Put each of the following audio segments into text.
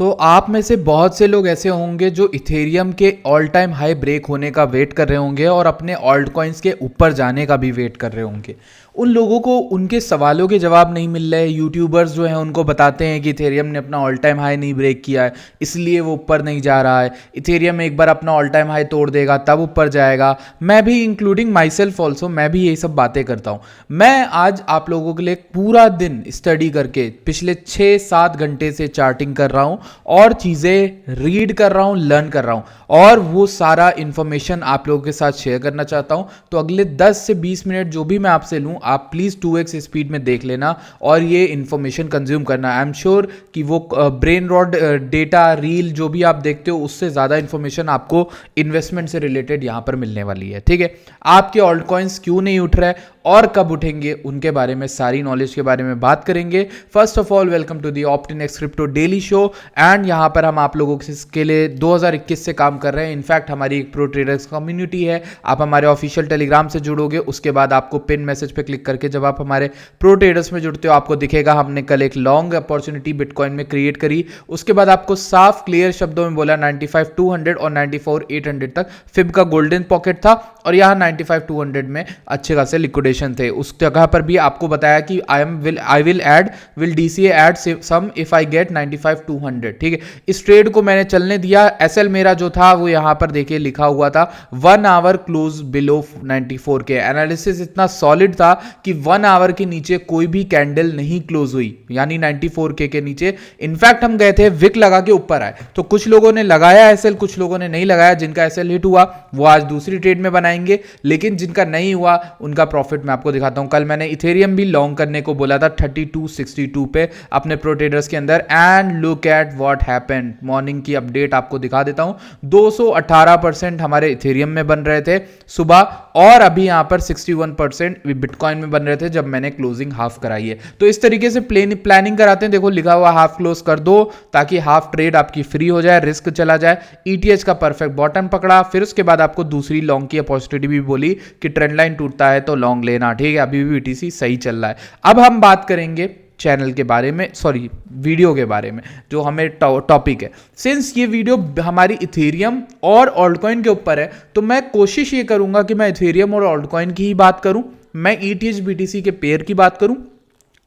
तो आप में से बहुत से लोग ऐसे होंगे जो इथेरियम के ऑल टाइम हाई ब्रेक होने का वेट कर रहे होंगे और अपने ऑल्ट कॉइन्स के ऊपर जाने का भी वेट कर रहे होंगे। उन लोगों को उनके सवालों के जवाब नहीं मिल रहे। यूट्यूबर्स जो हैं उनको बताते हैं कि इथेरियम ने अपना ऑल टाइम हाई नहीं ब्रेक किया है, इसलिए वो ऊपर नहीं जा रहा है। इथेरियम एक बार अपना ऑल टाइम हाई तोड़ देगा तब ऊपर जाएगा। मैं भी इंक्लूडिंग माई सेल्फ ऑल्सो, मैं भी यही सब बातें करता हूँ। मैं आज आप लोगों के लिए पूरा दिन स्टडी करके पिछले 6-7 घंटे से चार्टिंग कर रहा हूँ और चीज़ें रीड कर रहा हूँ, लर्न कर रहा हूँ और वो सारा इन्फॉर्मेशन आप लोगों के साथ शेयर करना चाहता हूँ। तो अगले 10 से 20 मिनट जो भी मैं आपसे लूँ, आप प्लीज़ 2x स्पीड में देख लेना और ये इन्फॉर्मेशन कंज्यूम करना। आई एम श्योर कि वो ब्रेन रॉड डेटा रील जो भी आप देखते हो उससे ज़्यादा इन्फॉर्मेशन आपको इन्वेस्टमेंट से रिलेटेड यहाँ पर मिलने वाली है। ठीक है, आपके ऑल्ट कॉइन्स क्यों नहीं उठ रहे और कब उठेंगे उनके बारे में, सारी नॉलेज के बारे में बात करेंगे। First of all, welcome to the Optinex crypto daily show. And यहाँ पर हम आप लोगों के लिए 2021 से काम कर रहे हैं। इनफैक्ट हमारी एक प्रो ट्रेडर्स कम्युनिटी है। आप हमारे ऑफिशियल टेलीग्राम से जुड़ोगे, उसके बाद आपको पिन मैसेज पे क्लिक करके जब आप हमारे प्रो ट्रेडर्स में जुड़ते हो आपको दिखेगा हमने कल एक लॉन्ग अपॉर्चुनिटी बिटकॉइन में क्रिएट करी। उसके बाद आपको साफ क्लियर शब्दों में बोला 95,200 और 94,800 तक फिब का गोल्डन पॉकेट था और यहाँ 95,200 में अच्छे खासे लिक्विडेशन थे। उस जगह पर भी आपको बताया कि I will DCA add some if I get 95,200। ठीक है, इस ट्रेड को मैंने चलने दिया। एसएल मेरा जो था वो यहाँ पर देखिए लिखा हुआ था 1 आवर क्लोज बिलो 94 के। एनालिसिस इतना सॉलिड था कि 1 आवर के नीचे कोई भी कैंडल नहीं क्लोज हुई, यानी 94 के नीचे। इनफैक्ट हम गए थे विक लगा के ऊपर आए, तो कुछ लोगों ने लगाया एसएल, कुछ लोगों ने नहीं लगाया। जिनका एसएल हिट हुआ वो आज दूसरी ट्रेड में बनाएंगे, लेकिन जिनका नहीं हुआ उनका प्रॉफिट मैं आपको दिखाता हूं। कल मैंने इथेरियम भी लॉन्ग करने को बोला था 3262 पे अपने प्रो ट्रेडर्स के अंदर, and look at what happened. Morning की अपडेट आपको दिखा देता हूं। 218% हमारे इथेरियम में बन रहे थे सुबह और अभी यहां पर 61% बिटकॉइन में बन रहे थे जब मैंने क्लोजिंग हाफ कराई है। तो इस तरीके से प्लानिंग कराते हैं। देखो लिखा हुआ हाफ क्लोज कर दो ताकि हाफ ट्रेड आपकी फ्री हो जाए, रिस्क चला जाए। ईटीएच का परफेक्ट बॉटम पकड़ा, फिर उसके बाद आपको दूसरी लॉन्ग की अपॉर्चुनिटी भी बोली कि ट्रेंड लाइन टूटता है तो लॉन्ग लेना। ठीक है, अभी भी बीटीसी सही चल रहा है। अब हम बात करेंगे चैनल के बारे में, सॉरी वीडियो के बारे में जो हमें टॉपिक है। सिंस ये वीडियो हमारी इथेरियम और ऑल्टकॉइन के ऊपर है तो मैं कोशिश ये करूंगा कि मैं इथेरियम और ऑल्टकॉइन की ही बात करूं, मैं ईटीएच बीटीसी के पेयर की बात करूं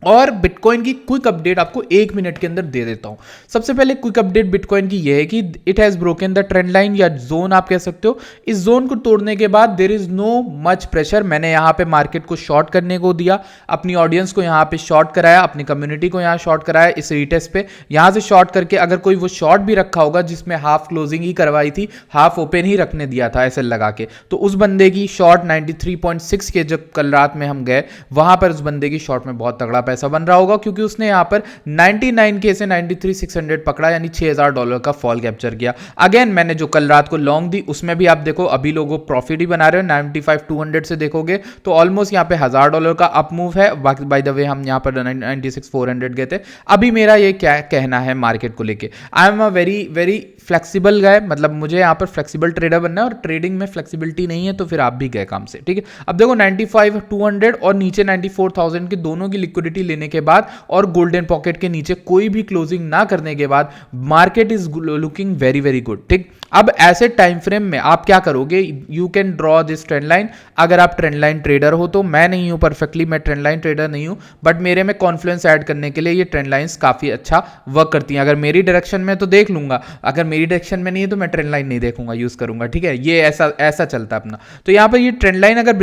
और बिटकॉइन की क्विक अपडेट आपको 1 मिनट के अंदर दे देता हूं। सबसे पहले क्विक अपडेट बिटकॉइन की यह है कि it has broken the trend line या जोन आप कह सकते हो। इस जोन को तोड़ने के बाद there is no much pressure. मैंने यहां पे मार्केट को शॉर्ट करने को दिया, अपनी ऑडियंस को यहां पे शॉर्ट कराया, अपनी कम्युनिटी को यहां शॉर्ट कराया इस रीटेस्ट पे। यहां से शॉर्ट करके अगर कोई वो शॉर्ट भी रखा होगा जिसमें हाफ क्लोजिंग ही करवाई थी, हाफ ओपन ही रखने दिया था ऐसे लगा के, तो उस बंदे की शॉर्ट 93.6 के जब कल रात में हम गए वहां पर उस बंदे की शॉर्ट में बहुत तगड़ा पैसा बन रहा होगा क्योंकि उसने यहां पर 99K से 93,600 पकड़ा, यानी $6,000 का फॉल कैप्चर किया। अगेन मैंने जो कल रात को लॉन्ग दी उसमें भी आप देखो अभी लोग प्रॉफिट ही बना रहे हो। 95,200 से देखोगे तो ऑलमोस्ट यहां पे $1,000 का अप मूव है। बाय द वे हम यहां पर 96,400 गए थे। अभी मेरा ये क्या कहना है मार्केट को लेके, I am a very flexible guy, मतलब मुझे यहाँ पर फ्लेक्सिबल ट्रेडर बनना है और ट्रेडिंग में फ्लेक्सिबिलिटी नहीं है तो फिर आप भी गए काम से। ठीक है, अब देखो 95,200 और नीचे 94,000 के दोनों की लिक्विडिटी लेने के बाद और गोल्डन पॉकेट के नीचे कोई भी क्लोजिंग ना करने के बाद market is looking very good. ठीक, अब ऐसे टाइम फ्रेम में आप क्या करोगे, you can draw this trend line. अगर आप ट्रेंड लाइन ट्रेडर हो तो, मैं नहीं हूं परफेक्टली, मैं ट्रेंड लाइन ट्रेडर नहीं हूं, बट मेरे में कॉन्फ्लुएंस ऐड करने के लिए ये ट्रेंड लाइंस काफी अच्छा वर्क करती हैं। अगर मेरी डायरेक्शन में तो देख लूंगा, अगर मेरी डायरेक्शन में नहीं है तो मैं ट्रेंड लाइन नहीं देखूंगा, यूज करूंगा। ठीक है, ये ऐसा चलता है अपना। तो यहां पर ये ट्रेंड लाइन अगर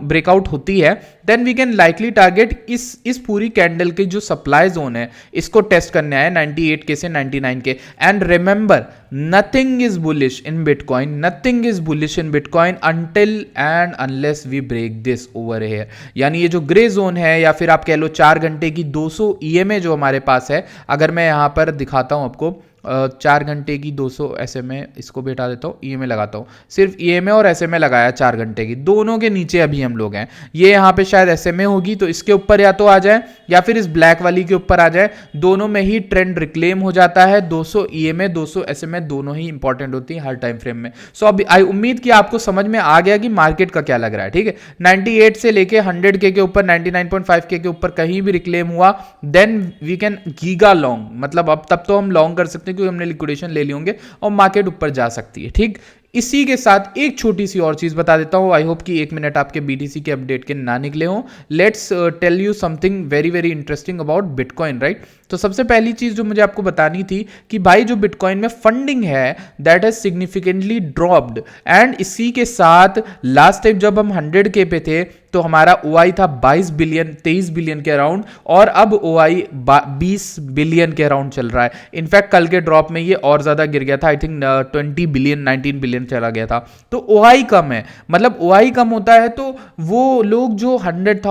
ब्रेकआउट होती है then we can likely target इस पूरी कैंडल की जो सप्लाई जोन है इसको टेस्ट करने आए 98K से 99K। And remember, nothing is bullish in Bitcoin, nothing is bullish in Bitcoin until and unless we break this over here. यानी ये जो ग्रे जोन है या फिर आप कह लो 4 घंटे की 200 EMA जो हमारे पास है, अगर मैं यहां पर दिखाता हूं आपको 4 घंटे की 200 SMA, इसको भी हटा देता हूँ, EMA लगाता हूँ। सिर्फ EMA और SMA लगाया 4 घंटे की, दोनों के नीचे अभी हम लोग हैं। ये यहाँ पे शायद SMA होगी तो इसके ऊपर या तो आ जाए या फिर इस ब्लैक वाली के ऊपर आ जाए, दोनों में ही ट्रेंड रिक्लेम हो जाता है। 200 EMA 200 SMA दोनों ही इंपॉर्टेंट होती है हर टाइम फ्रेम में। सो अभी आई उम्मीद कि आपको समझ में आ गया कि मार्केट का क्या लग रहा है। ठीक है, 98 से लेके 100K के ऊपर 99.5K के ऊपर कहीं भी रिक्लेम हुआ then we can giga long, मतलब अब तब तो हम लॉन्ग कर सकते हैं सकते हैं क्योंकि हमने लिक्विडेशन ले लिए होंगे और मार्केट ऊपर जा सकती है। ठीक, इसी के साथ एक छोटी सी और चीज बता देता हूं, आई होप कि 1 मिनट आपके बीटीसी के अपडेट के ना निकले हों। Let's tell you something very very interesting about Bitcoin, right. तो सबसे पहली चीज जो मुझे आपको बतानी थी कि भाई जो बिटकॉइन में फंडिंग है that has significantly dropped, and इसी के साथ लास्ट टाइम जब हम 100K पे थे तो हमारा OI था 23 बिलियन के अराउंड, और अब OI 20 बिलियन के अराउंड चल रहा है। इनफैक्ट कल के ड्रॉप में ये और ज्यादा गिर गया था, आई थिंक 20 बिलियन 19 बिलियन चला गया था। तो OI कम है, मतलब OI कम होता है तो वो लोग जो 100x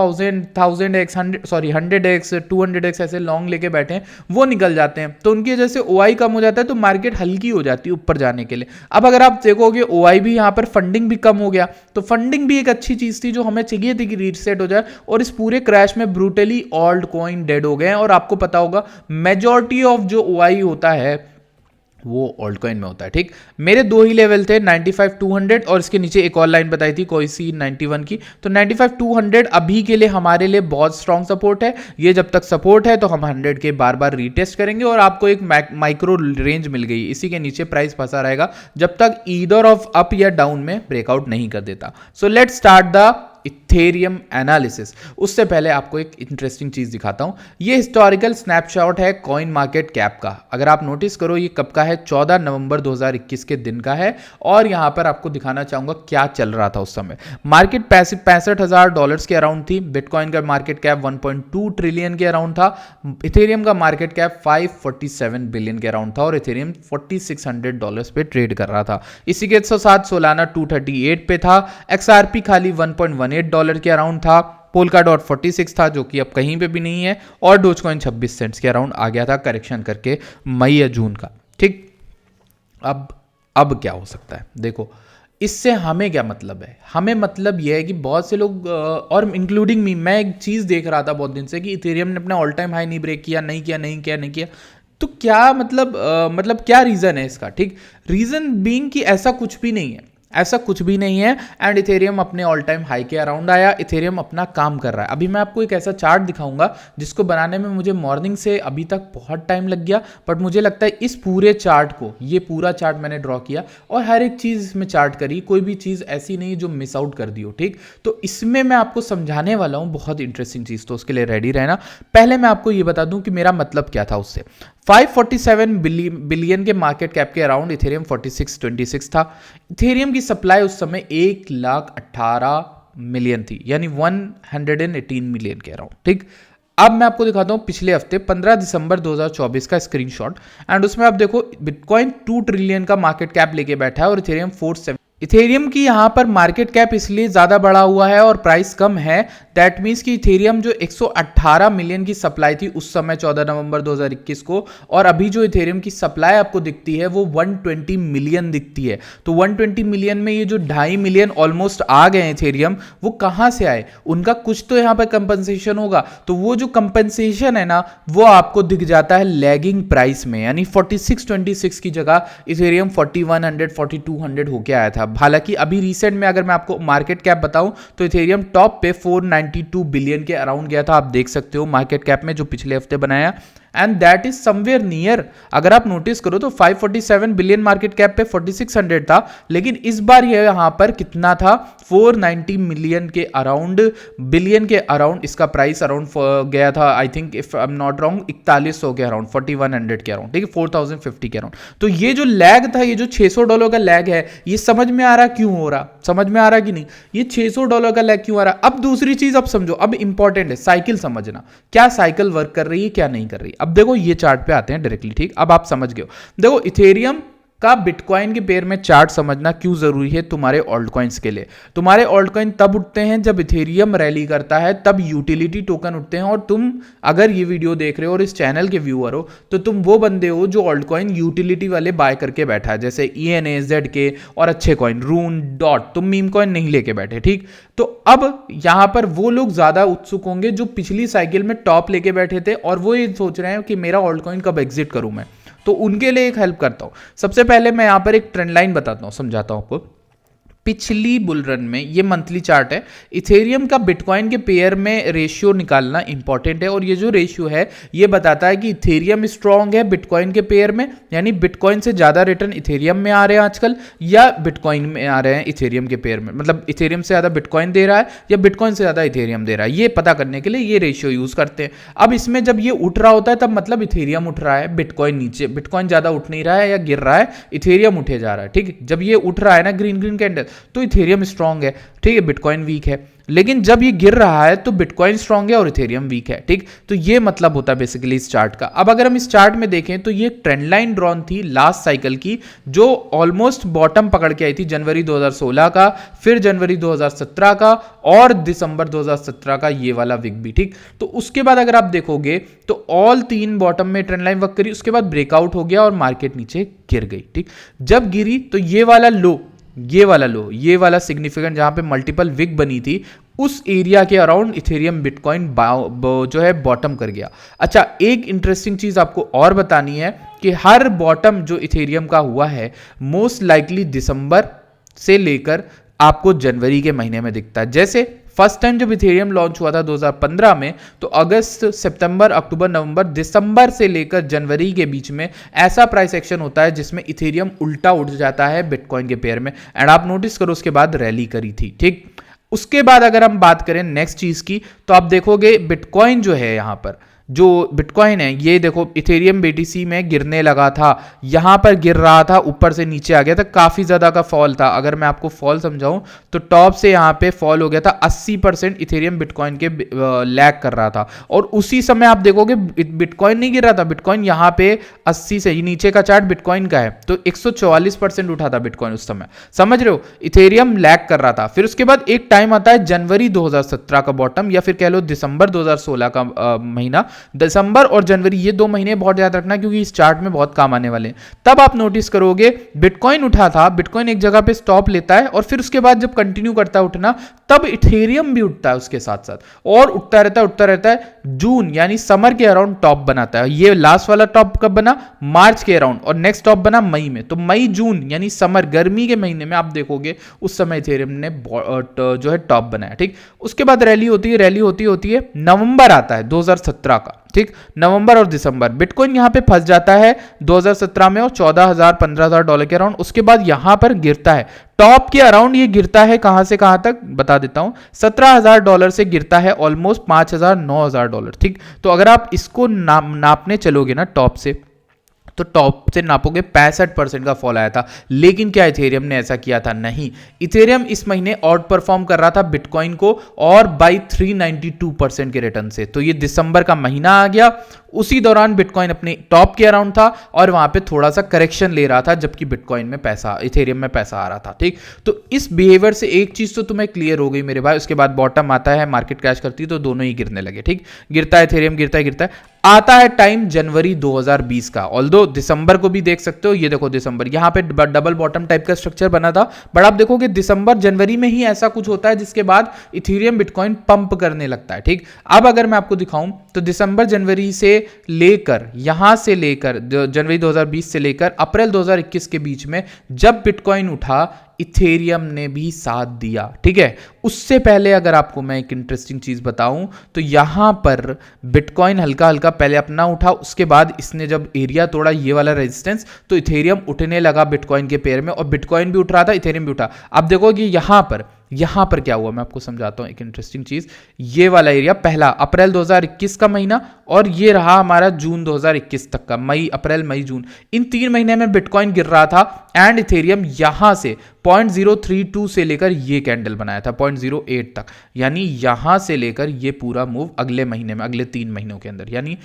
200x ऐसे लॉन्ग लेके बैठे हैं वो निकल जाते हैं, तो उनकी वजह से OI कम हो जाता है, तो मार्केट हल्की हो जाती है ऊपर जाने के लिए। अब अगर आप देखोगे OI भी यहाँ पर फंडिंग भी कम हो गया, तो फंडिंग भी एक अच्छी चीज थी जो हमें चाहिए थी कि रीसेट हो जाए, और इस पूरे क्रैश में ब्रूटली ऑल्ट कॉइन डेड हो गए हैं। और आपको पता होगा मेजॉरिटी ऑफ जो OI होता है वो ऑल्ट कॉइन में होता है। ठीक, मेरे दो ही लेवल थे 95 200 और इसके नीचे एक और लाइन बताई थी कोई सी 91 की। तो 95 200 अभी के लिए हमारे लिए बहुत स्ट्रॉन्ग सपोर्ट है। ये जब तक सपोर्ट है तो हम 100 के बार बार रीटेस्ट करेंगे, और आपको एक माइक्रो रेंज मिल गई, इसी के नीचे प्राइस फंसा रहेगा जब तक ईदर ऑफ अप या डाउन में ब्रेकआउट नहीं कर देता। So let's start the Ethereum analysis. उससे पहले आपको एक इंटरेस्टिंग चीज दिखाता हूं। ये हिस्टोरिकल स्नैपशॉट है कॉइन मार्केट कैप का। अगर आप नोटिस करो ये कब का है, 14 नवंबर 2021 के दिन का है, और यहां पर आपको दिखाना चाहूंगा क्या चल रहा था उस समय। मार्केट $65,000 के अराउंड थी। बिटकॉइन का मार्केट कैप 1.2 ट्रिलियन के अराउंड था। इथेरियम का मार्केट कैप 547 बिलियन के अराउंड था, और इथेरियम $4600 पे ट्रेड कर रहा था। इसी के साथ सोलाना 238 पे था। XRP खाली $1.18 के अराउंड था। पोलकाडॉट 46 था जो कि अब कहीं पे भी नहीं है, और डोजकॉइन 26 सेंट्स के अराउंड आ गया था करेक्शन करके मई या जून का। ठीक, अब क्या हो सकता है, देखो इससे हमें क्या मतलब है। हमें मतलब यह है कि बहुत से लोग और इंक्लूडिंग मी, मैं एक चीज देख रहा था बहुत दिन से कि इथेरियम ने अपना ऑल टाइम हाई नहीं ब्रेक किया, नहीं किया। तो क्या मतलब क्या रीजन है इसका। ठीक, रीजन बीइंग कि ऐसा कुछ भी नहीं है, एंड इथेरियम अपने ऑल टाइम हाई के अराउंड आया। इथेरियम अपना काम कर रहा है। अभी मैं आपको एक ऐसा चार्ट दिखाऊंगा जिसको बनाने में मुझे मॉर्निंग से अभी तक बहुत टाइम लग गया, बट मुझे लगता है इस पूरे चार्ट को, ये पूरा चार्ट मैंने ड्रॉ किया और हर एक चीज इसमें चार्ट करी, कोई भी चीज ऐसी नहीं जो मिस आउट कर दी हो। ठीक, तो इसमें मैं आपको समझाने वाला हूं बहुत इंटरेस्टिंग चीज, तो उसके लिए रेडी रहना। पहले मैं आपको ये बता दूं कि मेरा मतलब क्या था उससे। 547 बिलियन के मार्केट कैप के अराउंड इथेरियम 4626 था। इथेरियम की सप्लाई उस समय 1,18 मिलियन थी, यानी 118 मिलियन के अराउंड। ठीक, अब मैं आपको दिखाता हूं पिछले हफ्ते 15 दिसंबर 2024 का स्क्रीनशॉट, एंड उसमें आप देखो बिटकॉइन 2 ट्रिलियन का मार्केट कैप लेके बैठा है और इथेरियम 47। इथेरियम की यहां पर मार्केट कैप इसलिए ज्यादा बढ़ा हुआ है और प्राइस कम है, दैट मीन्स कि इथेरियम जो 118 मिलियन की सप्लाई थी उस समय 14 नवंबर 2021 को, और अभी जो इथेरियम की सप्लाई आपको दिखती है वो 120 मिलियन दिखती है। तो 120 मिलियन में ये जो 2.5 मिलियन ऑलमोस्ट आ गए इथेरियम, वो कहां से आए, उनका कुछ तो यहां पर कंपनसेशन होगा। तो वो जो कंपनसेशन है ना, वो आपको दिख जाता है लैगिंग प्राइस में, यानी 4626 की जगह इथेरियम 4100 4200 होके आया था। हालांकि अभी रिसेंट में अगर मैं आपको मार्केट कैप बताऊं तो इथेरियम टॉप पे 492 बिलियन के अराउंड गया था। आप देख सकते हो मार्केट कैप में जो पिछले हफ्ते बनाया, and that is somewhere near. अगर आप नोटिस करो तो 547 बिलियन मार्केट कैप पे 4600 था, लेकिन इस बार ये यहां पर कितना था, 490 मिलियन के अराउंड, बिलियन के अराउंड इसका प्राइस अराउंड गया था। I think if I am not wrong 4100 के अराउंड, 4100 के अराउंड, ठीक है, 4050 के अराउंड। तो ये जो लैग था, ये जो $600 का लैग है, ये समझ में आ रहा क्यों हो रहा, समझ में आ रहा कि नहीं, ये $600 का लैग क्यों आ रहा। अब दूसरी चीज अब समझो, अब इंपॉर्टेंट है साइकिल समझना, क्या साइकिल वर्क कर रही है क्या नहीं कर रही। अब देखो ये चार्ट पे आते हैं डायरेक्टली। ठीक, अब आप समझ गए हो। देखो इथेरियम का बिटकॉइन के पेयर में चार्ट समझना क्यों जरूरी है तुम्हारे ऑल्ट कॉइन्स के लिए। तुम्हारे ऑल्ट कॉइन तब उठते हैं जब इथेरियम रैली करता है, तब यूटिलिटी टोकन उठते हैं। और तुम अगर ये वीडियो देख रहे हो और इस चैनल के व्यूअर हो, तो तुम वो बंदे हो जो ऑल्ट कॉइन यूटिलिटी वाले बाय करके बैठा है, जैसे ENA, ZK और अच्छे कॉइन रून डॉट। तुम मीम कॉइन नहीं लेके बैठे। ठीक, तो अब यहां पर वो लोग ज्यादा उत्सुक होंगे जो पिछली साइकिल में टॉप लेके बैठे थे, और वो ये सोच रहे हैं कि मेरा ऑल्ट कॉइन कब एग्जिट करूं मैं। तो उनके लिए एक हेल्प करता हूं। सबसे पहले मैं यहां पर एक ट्रेंड लाइन बताता हूं, समझाता हूं आपको। पिछली बुल रन में, ये मंथली चार्ट है, इथेरियम का बिटकॉइन के पेयर में रेशियो निकालना इंपॉर्टेंट है, और ये जो रेशियो है ये बताता है कि इथेरियम स्ट्रांग है बिटकॉइन के पेयर में, यानी बिटकॉइन से ज़्यादा रिटर्न इथेरियम में आ रहे हैं आजकल, या बिटकॉइन में आ रहे हैं इथेरियम के पेयर में, मतलब इथेरियम से ज़्यादा बिटकॉइन दे रहा है या बिटकॉइन से ज़्यादा इथेरियम दे रहा है, ये पता करने के लिए ये रेशियो यूज़ करते हैं। अब इसमें जब ये उठ रहा होता है तब मतलब इथेरियम उठ रहा है, बिटकॉइन नीचे, बिटकॉइन ज़्यादा उठ नहीं रहा है या गिर रहा है, इथेरियम उठे जा रहा है, ठीक है। जब ये उठ रहा है ना ग्रीन ग्रीन कैंडल, तो इथेरियम स्ट्रांग है, ठीक है, बिटकॉइन वीक है। लेकिन जब ये गिर रहा है तो बिटकॉइन स्ट्रांग है और इथेरियम वीक है, ठीक। तो ये मतलब होता है बेसिकली इस चार्ट का। अब अगर हम इस चार्ट में देखें तो ये ट्रेंड लाइन ड्रॉन थी लास्ट साइकिल की, जो ऑलमोस्ट बॉटम पकड़ के आई थी जनवरी 2016 का, फिर जनवरी 2017 का और दिसंबर 2017 का ये वाला विक भी, ठीक। तो उसके बाद अगर आप देखोगे तो ऑल 3 बॉटम में ट्रेंड लाइन वर्क करी, उसके बाद ब्रेकआउट हो गया और मार्केट नीचे गिर गई, ठीक। जब गिरी तो ये वाला लो, ये वाला सिग्निफिकेंट जहां पे मल्टीपल विक बनी थी, उस एरिया के अराउंड इथेरियम बिटकॉइन जो है बॉटम कर गया। अच्छा, एक इंटरेस्टिंग चीज आपको और बतानी है कि हर बॉटम जो इथेरियम का हुआ है मोस्ट लाइकली दिसंबर से लेकर आपको जनवरी के महीने में दिखता है। जैसे फर्स्ट टाइम जब इथेरियम लॉन्च हुआ था 2015 में, तो अगस्त, सितंबर, अक्टूबर, नवंबर, दिसंबर से लेकर जनवरी के बीच में ऐसा प्राइस एक्शन होता है जिसमें इथेरियम उल्टा उठ जाता है बिटकॉइन के पेयर में, एंड आप नोटिस करो उसके बाद रैली करी थी, ठीक। उसके बाद अगर हम बात करें नेक्स्ट चीज की, तो आप देखोगे बिटकॉइन जो है, यहां पर जो बिटकॉइन है, ये देखो इथेरियम बीटीसी में गिरने लगा था, यहां पर गिर रहा था, ऊपर से नीचे आ गया था, काफी ज्यादा का फॉल था। अगर मैं आपको फॉल समझाऊं तो टॉप से यहां पे फॉल हो गया था 80%, इथेरियम बिटकॉइन के लैग कर रहा था, और उसी समय आप देखोगे बिटकॉइन नहीं गिर रहा था, बिटकॉइन यहां पे 80 से, नीचे का चार्ट बिटकॉइन का है, तो 144% उठा था बिटकॉइन उस समय, समझ रहे हो, इथेरियम लैग कर रहा था। फिर उसके बाद एक टाइम आता है जनवरी 2017 का बॉटम, या फिर कह लो दिसंबर 2016 का महीना। दिसंबर और जनवरी ये 2 महीने बहुत याद रखना, क्योंकि इस चार्ट में बहुत काम आने वाले हैं। तब आप नोटिस करोगे बिटकॉइन उठा था, बिटकॉइन एक जगह पे स्टॉप लेता है, और फिर उसके बाद जब कंटिन्यू करता है उठना, तब इथेरियम भी उठता है उसके साथ साथ, और उठता रहता है। जून यानी समर के अराउंड टॉप बनाता है। ये लास्ट वाला टॉप कब बना? मार्च के अराउंड, और नेक्स्ट टॉप बना मई में। तो मई जून यानी समर, गर्मी के महीने में आप देखोगे उस समय इथेरियम ने जो है टॉप बनाया, ठीक। उसके बाद रैली होती है, नवंबर आता है 2017 का, ठीक। नवंबर और दिसंबर बिटकॉइन यहां पे फंस जाता है 2017 में, और 14,000 15,000 डॉलर के अराउंड। उसके बाद यहां पर गिरता है टॉप के अराउंड, ये गिरता है कहां से कहां तक बता देता हूं, 17,000 डॉलर से गिरता है ऑलमोस्ट 5,000 9,000 डॉलर, ठीक। तो अगर आप इसको नापने चलोगे ना टॉप से, तो टॉप से नापोगे 65% का फॉल आया था। लेकिन क्या इथेरियम ने ऐसा किया था? नहीं, इथेरियम इस महीने आउट परफॉर्म कर रहा था बिटकॉइन को, और बाई 392% के रिटर्न से। तो ये दिसंबर का महीना आ गया, उसी दौरान बिटकॉइन अपने टॉप के अराउंड था, और वहां पे थोड़ा सा करेक्शन ले रहा था, जबकि बिटकॉइन में पैसा, इथेरियम में पैसा आ रहा था, ठीक। तो इस बिहेवियर से एक चीज तो तुम्हें क्लियर हो गई मेरे भाई। उसके बाद बॉटम आता है, मार्केट क्रैश करती है, तो दोनों ही गिरने लगे, ठीक। गिरता है इथेरियम, गिरता है। आता है टाइम जनवरी 2020 का, ऑल्दो दिसंबर को भी देख सकते हो। ये देखो दिसंबर, यहां पे डबल बॉटम टाइप का स्ट्रक्चर बना था, बट आप देखोगे दिसंबर जनवरी में ही ऐसा कुछ होता है, जिसके बाद इथेरियम बिटकॉइन पंप करने लगता है, ठीक। अब अगर मैं आपको दिखाऊं तो दिसंबर जनवरी से लेकर, यहां से लेकर जनवरी 2020 से लेकर अप्रैल 2021 के बीच में जब बिटकॉइन उठा, इथेरियम ने भी साथ दिया, ठीक है। उससे पहले अगर आपको मैं एक इंटरेस्टिंग चीज बताऊं, तो यहां पर बिटकॉइन हल्का हल्का पहले अपना उठा, उसके बाद इसने जब एरिया तोड़ा, ये वाला रेजिस्टेंस, तो इथेरियम उठने लगा बिटकॉइन के पेयर में, और बिटकॉइन भी उठ रहा था, इथेरियम भी उठा। अब देखोगे यहां पर क्या हुआ, मैं आपको समझाता हूं एक इंटरेस्टिंग चीज। ये वाला एरिया पहला अप्रैल 2021 का महीना, और ये रहा हमारा जून 2021 तक का, मई, अप्रैल, मई, जून, इन 3 महीने में बिटकॉइन गिर रहा था, एंड इथेरियम यहां से 0.032 से लेकर ये कैंडल बनाया था 0.08 तक, यानी यहां से लेकर ये पूरा मूव अगले महीने में, अगले 3 महीनों के अंदर, यानी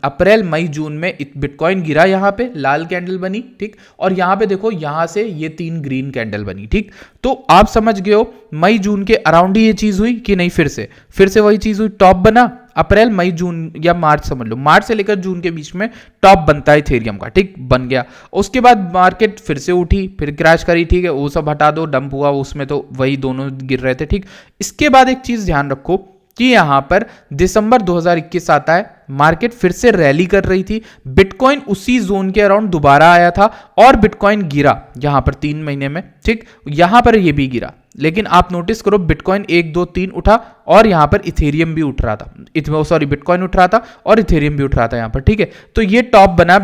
अप्रैल, मई, जून में बिटकॉइन गिरा, यहां पे लाल कैंडल बनी, ठीक। और यहां पे देखो, यहां से ये 3 ग्रीन कैंडल बनी, ठीक। तो आप समझ गए हो, मई जून के अराउंड ही ये चीज हुई कि नहीं, फिर से वही चीज हुई, टॉप बना, अप्रैल, मई, जून या मार्च समझ लो, मार्च से लेकर जून के बीच में टॉप बनता है इथेरियम का, ठीक, बन गया। उसके बाद मार्केट फिर से उठी, फिर क्रैश करी, ठीक है, वो सब हटा दो, डंप हुआ, उसमें तो वही दोनों गिर रहे थे, ठीक। इसके बाद एक चीज ध्यान रखो कि यहां पर दिसंबर 2021 आता है, मार्केट फिर से रैली कर रही थी, बिटकॉइन उसी जोन के अराउंड दोबारा आया था और बिटकॉइन गिरा यहां पर 3 महीने में, ठीक, यहां पर ये भी गिरा, लेकिन आप नोटिस करो बिटकॉइन 1 2 3 उठा और यहां पर इथेरियम भी उठ रहा था, सॉरी बिटकॉइन उठ रहा था और इथेरियम भी उठ रहा था यहां पर, ठीक है। तो ये टॉप बना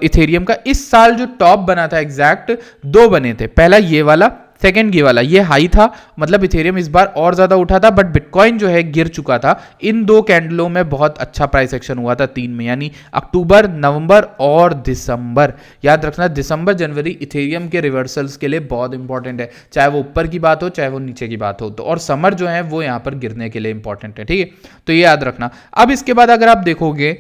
इथेरियम का, इस साल जो टॉप बना था एग्जैक्ट 2 बने थे, पहला ये वाला, सेकेंड ये वाला, ये हाई था, मतलब इथेरियम इस बार और ज्यादा उठा था, बट बिटकॉइन जो है गिर चुका था। इन 2 कैंडलों में बहुत अच्छा प्राइस एक्शन हुआ था 3 में, यानी अक्टूबर, नवंबर और दिसंबर। याद रखना दिसंबर जनवरी इथेरियम के रिवर्सल्स के लिए बहुत इंपॉर्टेंट है, चाहे वो ऊपर की बात हो चाहे वो नीचे की बात हो, तो और समर जो है वो यहाँ पर गिरने के लिए इंपॉर्टेंट है, ठीक है, तो ये याद रखना। अब इसके बाद अगर आप देखोगे,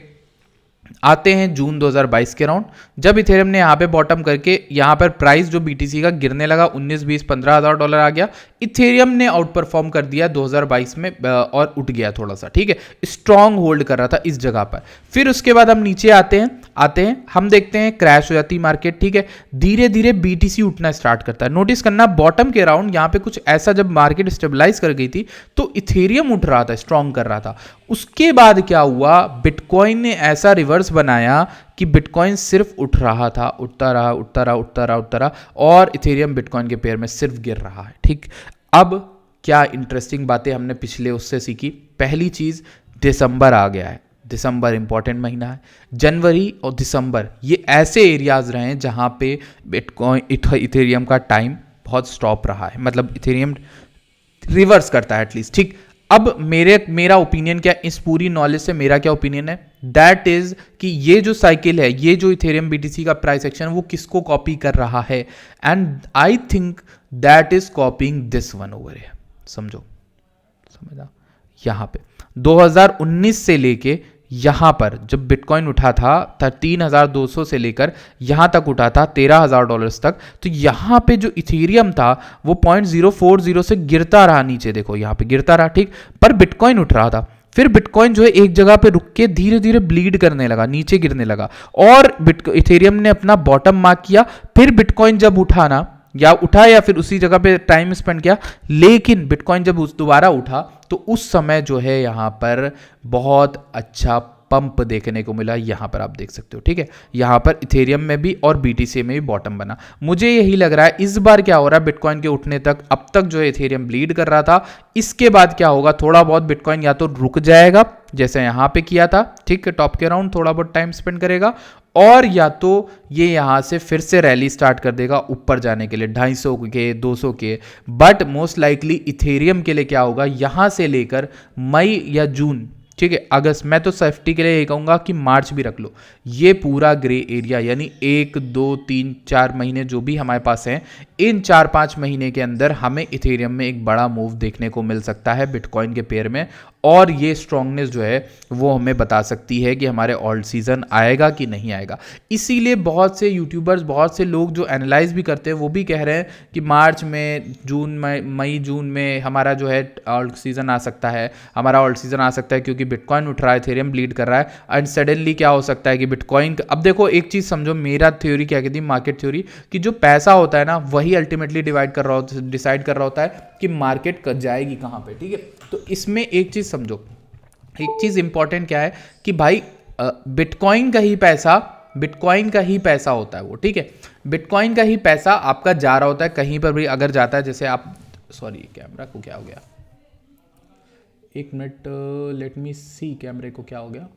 आते हैं जून 2022 के राउंड, जब इथेरियम ने यहाँ पे बॉटम करके यहाँ पर प्राइस जो बीटीसी का गिरने लगा, 19 20 15 हज़ार डॉलर आ गया, इथेरियम ने आउट परफॉर्म कर दिया 2022 में और उठ गया थोड़ा सा, ठीक है, स्ट्रांग होल्ड कर रहा था इस जगह पर। फिर उसके बाद हम नीचे आते हैं हम देखते हैं क्रैश हो जाती है मार्केट, ठीक है, धीरे धीरे बीटीसी उठना स्टार्ट करता है। नोटिस करना बॉटम के राउंड यहाँ पे कुछ ऐसा, जब मार्केट स्टेबलाइज कर गई थी तो इथेरियम उठ रहा था, स्ट्रांग कर रहा था। उसके बाद क्या हुआ, बिटकॉइन ने ऐसा रिवर्स बनाया कि बिटकॉइन सिर्फ उठ रहा था, उठता रहा उठता रहा उठता रहा उठता रहा, और इथेरियम बिटकॉइन के पेयर में सिर्फ गिर रहा है, ठीक। अब क्या इंटरेस्टिंग बातें हमने पिछले उससे सीखी। पहली चीज, दिसंबर आ गया है, दिसंबर इंपॉर्टेंट महीना है। जनवरी और दिसंबर ये ऐसे एरियाज रहे हैं जहां पे बिटकॉइन इथेरियम का टाइम बहुत स्टॉप रहा है, मतलब इथेरियम रिवर्स करता है एटलीस्ट, ठीक। अब मेरा ओपिनियन क्या, इस पूरी नॉलेज से मेरा क्या ओपिनियन है, दैट इज कि ये जो साइकिल है, ये जो इथेरियम बीटीसी का प्राइस एक्शन वो किसको कॉपी कर रहा है, and I think that is कॉपिंग this one over है। समझा, यहां पे 2019 से लेके यहां पर जब बिटकॉइन उठा था 3,200 से लेकर यहां तक उठा था 13,000 डॉलर्स तक, तो यहां पे जो इथेरियम था वो 0.040 से गिरता रहा नीचे, देखो यहां पे गिरता रहा, ठीक, पर बिटकॉइन उठ रहा था। फिर बिटकॉइन जो है एक जगह पे रुक के धीरे धीरे ब्लीड करने लगा, नीचे गिरने लगा, और इथेरियम ने अपना बॉटम मार्क किया। फिर बिटकॉइन जब उठा ना, या उठा या फिर उसी जगह पे टाइम स्पेंड किया, लेकिन बिटकॉइन जब दोबारा उठा तो उस समय जो है यहां पर बहुत अच्छा पंप देखने को मिला, यहां पर आप देख सकते हो, ठीक है, यहां पर इथेरियम में भी और बीटीसी में भी बॉटम बना। मुझे यही लग रहा है इस बार क्या हो रहा है, बिटकॉइन के उठने तक अब तक जो है इथेरियम ब्लीड कर रहा था, इसके बाद क्या होगा, थोड़ा बहुत बिटकॉइन या तो रुक जाएगा जैसे यहां पे किया था, ठीक है, टॉप के राउंड थोड़ा बहुत टाइम स्पेंड करेगा, और या तो ये यहां से फिर से रैली स्टार्ट कर देगा ऊपर जाने के लिए 250 के 200 के, बट मोस्ट लाइकली इथेरियम के लिए क्या होगा, यहां से लेकर मई या जून, ठीक है, अगस्त, मैं तो सेफ्टी के लिए ये कहूंगा कि मार्च भी रख लो, ये पूरा ग्रे एरिया, यानी 1 2 3 4 महीने जो भी हमारे पास हैं, इन 4-5 महीने के अंदर हमें इथेरियम में एक बड़ा मूव देखने को मिल सकता है बिटकॉइन के पेयर में, और ये स्ट्रांगनेस जो है वो हमें बता सकती है कि हमारे ऑल्ट सीजन आएगा कि नहीं आएगा। इसीलिए बहुत से यूट्यूबर्स, बहुत से लोग जो एनालाइज भी करते हैं वो भी कह रहे हैं कि मार्च में, जून में, मई जून में हमारा जो है ऑल्ट सीजन आ सकता है, हमारा ऑल्ट सीजन आ सकता है, क्योंकि बिटकॉइन उठ रहा है, इथेरियम ब्लीड कर रहा है, एंड सडनली क्या हो सकता है कि बिटकॉइन, अब देखो एक चीज समझो, मेरा थ्योरी क्या कहती है, मार्केट थ्योरी, कि जो पैसा होता है ना वही अल्टीमेटली डिसाइड कर रहा होता है कि मार्केट जाएगी कहां पे, ठीक है। तो इसमें एक चीज समझो, एक चीज इंपॉर्टेंट क्या है कि भाई बिटकॉइन का ही पैसा होता है वो, ठीक है, बिटकॉइन का ही पैसा आपका जा रहा होता है कहीं पर भी अगर जाता है, जैसे आप, सॉरी कैमरा को क्या हो गया, एक मिनट, लेट मी सी कैमरे को क्या हो गया,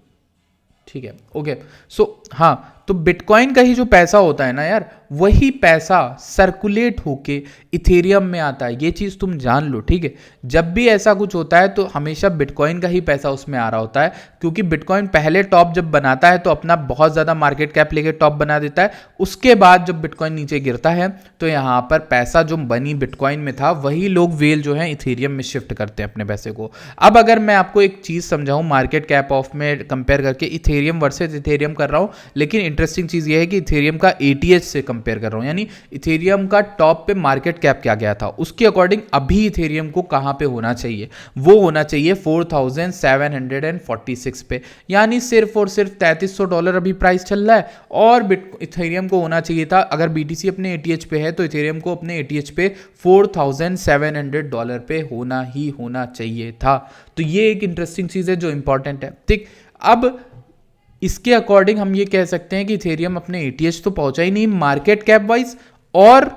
ठीक है, ओके, सो हाँ, तो बिटकॉइन का ही जो पैसा होता है ना यार, वही पैसा सर्कुलेट होके इथेरियम में आता है, ये चीज तुम जान लो, ठीक है। जब भी ऐसा कुछ होता है तो हमेशा बिटकॉइन का ही पैसा उसमें आ रहा होता है, क्योंकि बिटकॉइन पहले टॉप जब बनाता है तो अपना बहुत ज्यादा मार्केट कैप लेके टॉप बना देता है, उसके बाद जब बिटकॉइन नीचे गिरता है तो यहाँ पर पैसा जो बनी बिटकॉइन में था वही लोग वेल जो है इथेरियम में शिफ्ट करते हैं अपने पैसे को। अब अगर मैं आपको एक चीज समझाऊं, मार्केट कैप ऑफ में कंपेयर करके इथेरियम वर्सेज इथेरियम कर रहा हूं, लेकिन इंटरेस्टिंग चीज ये है कि इथेरियम का एटीएच से कंपेयर कर रहा हूं, यानी इथेरियम का टॉप पे मार्केट कैप क्या गया था, उसके अकॉर्डिंग अभी इथेरियम को कहां पे होना चाहिए, वो होना चाहिए 4746 पे, यानी सिर्फ और सिर्फ $3300 अभी प्राइस चल रहा है, और इथेरियम को होना चाहिए था, अगर बीटीसी अपने एटीएच पे है तो इथेरियम को अपने एटीएच पे $4700 पे होना चाहिए था। तो ये एक इंटरेस्टिंग चीज है जो इंपॉर्टेंट है, ठीक। अब इसके अकॉर्डिंग हम ये कह सकते हैं कि इथेरियम अपने एटीएच तो पहुंचा ही नहीं मार्केट कैप वाइज, और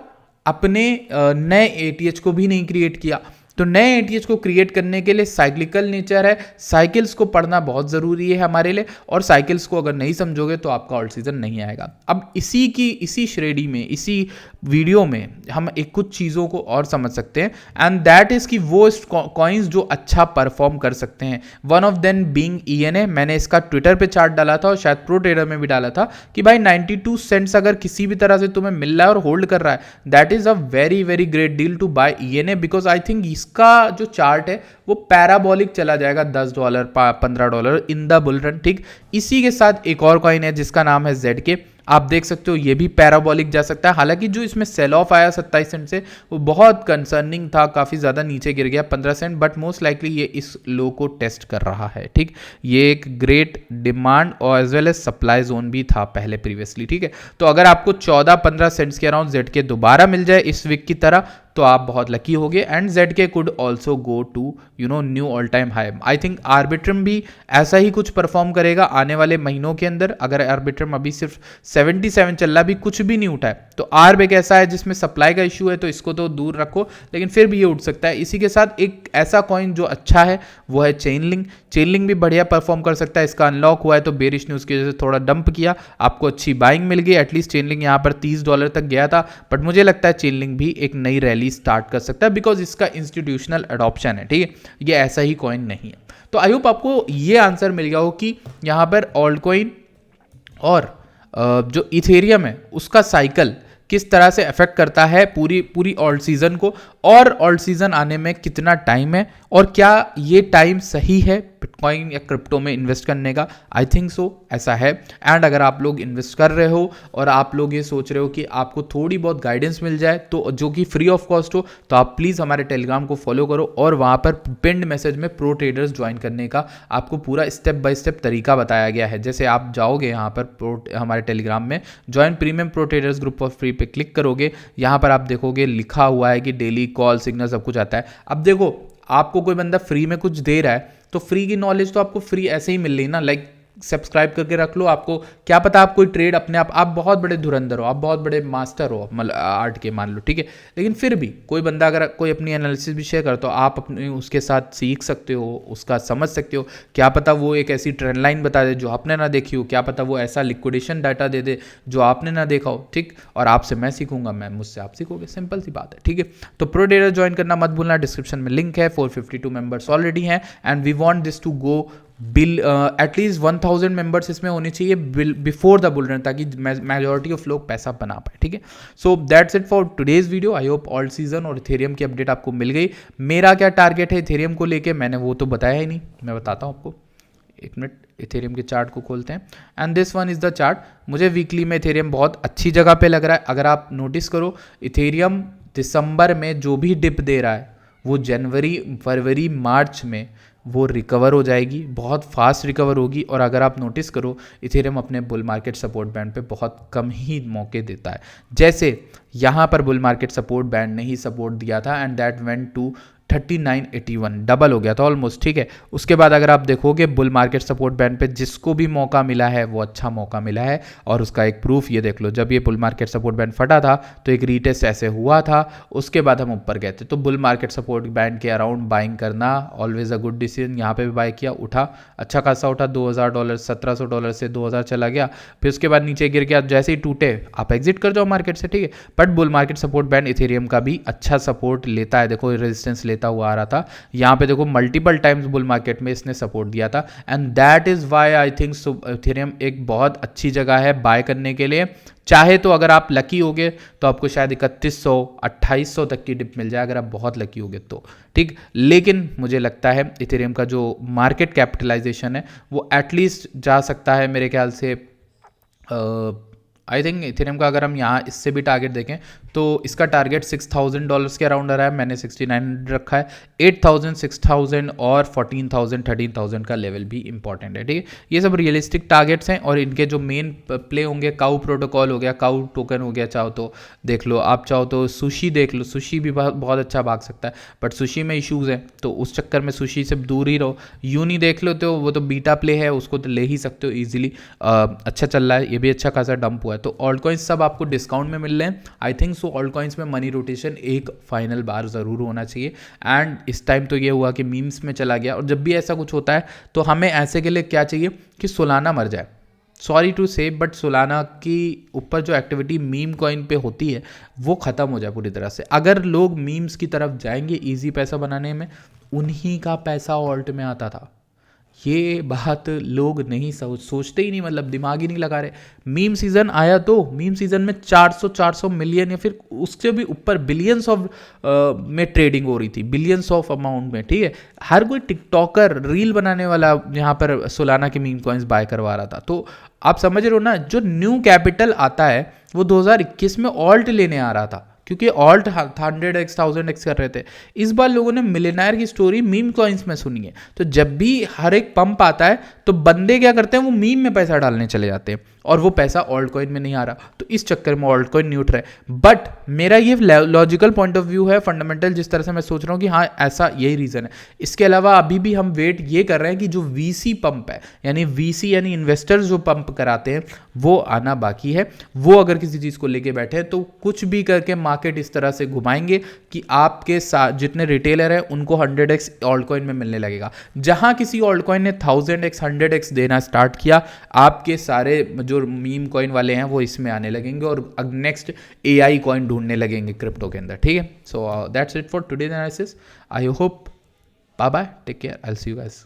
अपने नए एटीएच को भी नहीं क्रिएट किया। तो नए एटीएच को क्रिएट करने के लिए साइक्लिकल नेचर है, साइकिल्स को पढ़ना बहुत ज़रूरी है हमारे लिए, और साइकिल्स को अगर नहीं समझोगे तो आपका ऑल्ट सीजन नहीं आएगा। अब इसी श्रेणी में, इसी वीडियो में हम एक कुछ चीज़ों को और समझ सकते हैं, एंड दैट इज़ कि वो कॉइन्स जो अच्छा परफॉर्म कर सकते हैं, one of them being ENA। मैंने इसका ट्विटर पे चार्ट डाला था और शायद प्रो ट्रेडर में भी डाला था कि भाई 92 सेंट्स अगर किसी भी तरह से तुम्हें मिल रहा है और होल्ड कर रहा है, that is a very very great deal to buy ENA, because I think इसका जो चार्ट है वो पैराबोलिक चला जाएगा $10 $15 इन द बुल रन। ठीक, इसी के साथ एक और कॉइन है जिसका नाम है ZK। आप देख सकते हो ये भी पैराबोलिक जा सकता है। हालांकि जो इसमें सेल ऑफ आया 27 सेंट से वो बहुत कंसर्निंग था, काफ़ी ज़्यादा नीचे गिर गया 15 सेंट, बट मोस्ट लाइकली ये इस लो को टेस्ट कर रहा है। ठीक, ये एक ग्रेट डिमांड और as well as supply zone भी था पहले प्रीवियसली। ठीक है, तो अगर आपको 14-15 सेंट्स के अराउंड ZK दोबारा मिल जाए इस वीक की तरह तो आप बहुत लकी होगे, and ZK could also go to new all time high. I think Arbitrum भी ऐसा ही कुछ परफॉर्म करेगा आने वाले महीनों के अंदर। अगर आर्बिट्रम अभी सिर्फ 77 चल रहा, भी कुछ भी नहीं उठा है, तो आर्ब एक ऐसा है जिसमें सप्लाई का इशू है, तो इसको तो दूर रखो, लेकिन फिर भी ये उठ सकता है। इसी के साथ एक ऐसा कॉइन जो अच्छा है वो है चेनलिंक। चेनलिंक भी बढ़िया परफॉर्म कर सकता है। इसका अनलॉक हुआ है तो बेरिश न्यूज़ की वजह से थोड़ा डंप किया, आपको अच्छी बाइंग मिल गई। एटलीस्ट चेनलिंक यहाँ पर $30 तक गया था, बट मुझे लगता है चेनलिंक भी एक नई रैली स्टार्ट कर सकता है बिकॉज इसका इंस्टीट्यूशनल अडॉप्शन है। ठीक है, ये ऐसा ही कॉइन नहीं है। तो आई होप आपको ये आंसर मिल गया हो कि यहाँ पर ऑल्ट कॉइन और जो इथेरियम है उसका साइकिल किस तरह से अफेक्ट करता है पूरी ऑल्ट सीजन को, और ऑल्ट सीजन आने में कितना टाइम है, और क्या ये टाइम सही है बिटकॉइन या क्रिप्टो में इन्वेस्ट करने का। आई थिंक सो, ऐसा है। एंड अगर आप लोग इन्वेस्ट कर रहे हो और आप लोग ये सोच रहे हो कि आपको थोड़ी बहुत गाइडेंस मिल जाए तो जो कि फ्री ऑफ कॉस्ट हो, तो आप प्लीज़ हमारे टेलीग्राम को फॉलो करो, और वहाँ पर पिन्ड मैसेज में प्रो ट्रेडर्स ज्वाइन करने का आपको पूरा स्टेप बाय स्टेप तरीका बताया गया है। जैसे आप जाओगे यहाँ पर हमारे टेलीग्राम में join premium pro traders group of free पे क्लिक करोगे, यहाँ पर आप देखोगे लिखा हुआ है कि डेली कॉल सिग्नल सब कुछ आता है। अब देखो, आपको कोई बंदा फ्री में कुछ दे रहा है तो फ्री की नॉलेज तो आपको फ्री ऐसे ही मिल रही ना, लाइक सब्सक्राइब करके रख लो। आपको क्या पता आप कोई ट्रेड अपने आप बहुत बड़े धुरंधर हो, आप बहुत बड़े मास्टर हो मतलब आर्ट के, मान लो, ठीक है, लेकिन फिर भी कोई बंदा अगर कोई अपनी एनालिसिस भी शेयर करता हो, आप अपने उसके साथ सीख सकते हो, उसका समझ सकते हो। क्या पता वो एक ऐसी ट्रेंड लाइन बता दे जो आपने ना देखी हो, क्या पता वो ऐसा लिक्विडेशन डाटा दे दे जो आपने ना देखा हो। ठीक, और आपसे मैं सीखूंगा, मैं मुझसे आप सीखोगे, सिंपल सी बात है। ठीक है, तो प्रो ट्रेडर ज्वाइन करना मत भूलना, डिस्क्रिप्शन में लिंक है। 452 मेंबर्स ऑलरेडी हैं, and we want this to go till at least 1000 members इसमें होने चाहिए बिफोर द बुल रन, ताकि मेजॉरिटी ऑफ लोग पैसा बना पाए। ठीक है, so that's it for today's video. I hope alt season और इथेरियम की अपडेट आपको मिल गई। मेरा क्या टारगेट है इथेरियम को लेके, मैंने वो तो बताया ही नहीं, मैं बताता हूँ आपको। एक मिनट, इथेरियम के चार्ट को खोलते हैं, and this one is the chart. मुझे वीकली में इथेरियम बहुत अच्छी जगह पे लग रहा है। अगर आप नोटिस करो, इथेरियम दिसंबर में जो भी डिप दे रहा है वो जनवरी फरवरी मार्च में वो रिकवर हो जाएगी, बहुत फास्ट रिकवर होगी। और अगर आप नोटिस करो, इथेरियम अपने बुल मार्केट सपोर्ट बैंड पे बहुत कम ही मौके देता है। जैसे यहाँ पर बुल मार्केट सपोर्ट बैंड ने ही सपोर्ट दिया था, and that went to 3981, double हो गया था ऑलमोस्ट। ठीक है, उसके बाद अगर आप देखोगे बुल मार्केट सपोर्ट बैंड पे जिसको भी मौका मिला है वो अच्छा मौका मिला है, और उसका एक प्रूफ ये देख लो। जब ये बुल मार्केट सपोर्ट बैंड फटा था तो एक रीटेस्ट ऐसे हुआ था, उसके बाद हम ऊपर गए थे। तो बुल मार्केट सपोर्ट बैंड के अराउंड बाइंग करना ऑलवेज अ गुड डिसीजन। यहाँ पे भी बाय किया, उठा, अच्छा खासा उठा, $2000 $1700 से 2000 चला गया, फिर उसके बाद नीचे गिर गया। जैसे ही टूटे आप एग्जिट कर जाओ मार्केट से। ठीक है, but bull market support band Ethereum का भी अच्छा सपोर्ट लेता है। देखो रेजिस्टेंस लेता हुआ आ रहा था, यहाँ पे देखो मल्टीपल टाइम्स बुल मार्केट में इसने सपोर्ट दिया था, and that is why I think Ethereum एक बहुत अच्छी जगह है बाय करने के लिए। चाहे तो अगर आप लकी होगे तो आपको शायद 3100 2800 तक की डिप मिल जाए, अगर आप बहुत लकी होगे तो। ठीक, लेकिन मुझे लगता है इथेरियम का जो मार्केट कैपिटलाइजेशन है वो एटलीस्ट जा सकता है मेरे ख्याल से आई थिंक इथेरियम का अगर हम यहाँ इससे भी टारगेट देखें तो इसका टारगेट $6,000 के अराउंड आ रहा है, मैंने 6900 रखा है। 8,000, 6,000 और 14,000, 13,000 का लेवल भी इंपॉर्टेंट है, ठीक है। ये सब रियलिस्टिक टारगेट्स हैं और इनके जो मेन प्ले होंगे, काउ प्रोटोकॉल हो गया, काउ टोकन हो गया, चाहो तो देख लो, आप चाहो तो सुशी देख लो, सुशी भी बहुत अच्छा भाग सकता है, बट सुशी में इशूज़ हैं तो उस चक्कर में सुशी से दूर ही रहो। यूनी देख लो तो वो तो बीटा प्ले है, उसको तो ले ही सकते हो ईजिली, अच्छा चल रहा है, ये भी अच्छा खासा डंप हुआ है। तो ऑल्ट कॉइन्स सब आपको डिस्काउंट में मिल रहे हैं। I think so alt coins में मनी रोटेशन एक फाइनल बार ज़रूर होना चाहिए। एंड इस टाइम तो ये हुआ कि मीम्स में चला गया, और जब भी ऐसा कुछ होता है तो हमें ऐसे के लिए क्या चाहिए कि सोलाना मर जाए। सॉरी टू से, बट सोलाना की ऊपर जो एक्टिविटी मीम कॉइन पे होती है वो ख़त्म हो जाए पूरी तरह से। अगर लोग मीम्स की तरफ जाएंगे ईजी पैसा बनाने में, उन्हीं का पैसा ऑल्ट में आता था। ये बात लोग नहीं सोचते ही नहीं, मतलब दिमाग ही नहीं लगा रहे। मीम सीज़न आया तो मीम सीज़न में 400 मिलियन या फिर उससे भी ऊपर बिलियंस ऑफ में ट्रेडिंग हो रही थी, बिलियंस ऑफ अमाउंट में, ठीक है। हर कोई टिकटॉकर रील बनाने वाला यहाँ पर सोलाना के मीम कॉइन्स बाय करवा रहा था। तो आप समझ रहे हो ना, जो न्यू कैपिटल आता है वो 2021 में ऑल्ट लेने आ रहा था, क्योंकि ऑल्ट 100x 1000x कर रहे थे। इस बार लोगों ने मिलियनेयर की स्टोरी मीम कॉइन्स में सुनी है। तो जब भी हर एक पंप आता है तो बंदे क्या करते हैं, वो मीम में पैसा डालने चले जाते हैं और वो पैसा ऑल्ट कॉइन में नहीं आ रहा, तो इस चक्कर में ऑल्ट कॉइन न्यूट्रल है। बट मेरा ये लॉजिकल पॉइंट ऑफ व्यू है, फंडामेंटल जिस तरह से मैं सोच रहा हूँ कि हाँ ऐसा यही रीज़न है। इसके अलावा अभी भी हम वेट ये कर रहे हैं कि जो वीसी पंप है, यानी वीसी यानी इन्वेस्टर्स जो पंप कराते हैं, वो आना बाकी है। वो अगर किसी चीज़ को लेके बैठे हैं तो कुछ भी करके मार्केट इस तरह से घुमाएंगे कि आपके साथ जितने रिटेलर हैं उनको 100x ऑल्ट कॉइन में मिलने लगेगा। जहां किसी ऑल्ट कॉइन ने 1000x 100x देना स्टार्ट किया, आपके सारे जो मीम कॉइन वाले हैं वो इसमें आने लगेंगे और नेक्स्ट एआई कॉइन ढूंढने लगेंगे क्रिप्टो के अंदर, ठीक है। So that's it for today analysis. I hope, bye bye, take care, I will see you guys.